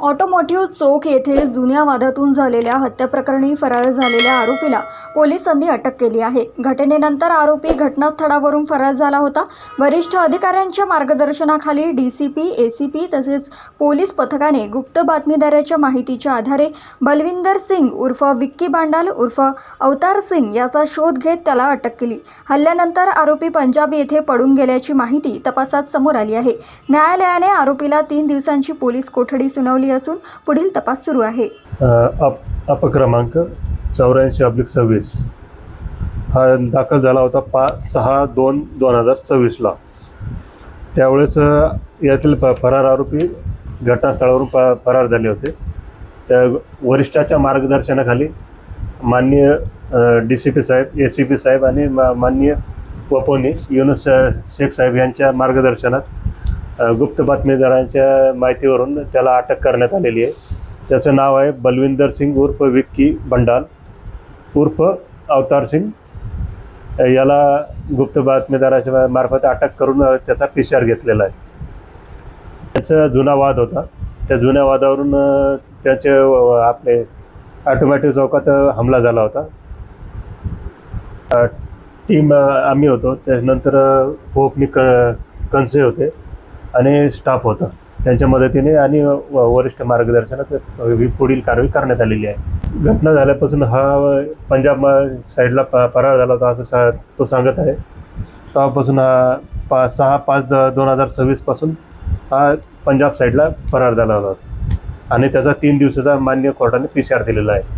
Automotive चौक येथे जुन्या वादातून झालेल्या हत्येप्रकरणी फरार झालेल्या आरोपीला पोलिसांनी अटक केली आहे। घटनेनंतर आरोपी घटनास्थळावरून फरार झाला होता। वरिष्ठ अधिकाऱ्यांच्या मार्गदर्शनाखाली डीसीपी, एसीपी तसेच पोलीस पथकाने गुप्त बातमीदाराच्या माहितीच्या आधारे बलविंदर सिंग उर्फ विक्की बांडाल उर्फ अवतार सिंग याचा शोध घेत त्याला अटक केली। हल्ल्यानंतर आरोपी पंजाब येथे पडून गेल्याची माहिती तपासात समोर आली आहे। न्यायालयाने आरोपीला 3 दिवसांची पोलीस कोठडी सुनावली असून पुढील तपास सुरू आहे। अपक्रमांक 84/26 हा दाखल झाला होता 6/2/2026 ला। त्यावेळेस यातील फरार आरोपी घटनास्थळावरून फरार झाले होते। त्या वरिष्ठाच्या मार्गदर्शनाखाली माननीय डीसीपी साहेब, एसीपी साहेब आणि माननीय वपोनी युनुस शेख साहेब यांच्या मार्गदर्शनात गुप्त बातमीदारांच्या माहितीवरून त्याला अटक करण्यात आलेली आहे। त्याचं नाव आहे बलविंदर सिंग उर्फ विक्की बंडाल उर्फ अवतार सिंग। याला गुप्त बातमीदाराच्या मार्फत अटक करून त्याचा PCR घेतलेला आहे। त्याचा जुना वाद होता। त्या जुन्या वादावरून त्याचे आपले ऑटोमॅटिक चौकात हमला झाला होता। टीम आम्ही होतो, त्यानंतर पोपनी कन्से होते आणि स्टाफ होता। त्यांच्या मदतीने आणि वरिष्ठ मार्गदर्शनात पुढील कारवाई करण्यात आलेली आहे। घटना झाल्यापासून हा पंजाब साईडला फरार झाला होता असं तो सांगत आहे। तेव्हापासून हा 6/5/2026 पासून हा पंजाब साईडला फरार झाला होता आणि त्याचा 3 दिवसाचा मान्य कोर्टाने PCR दिलेला आहे।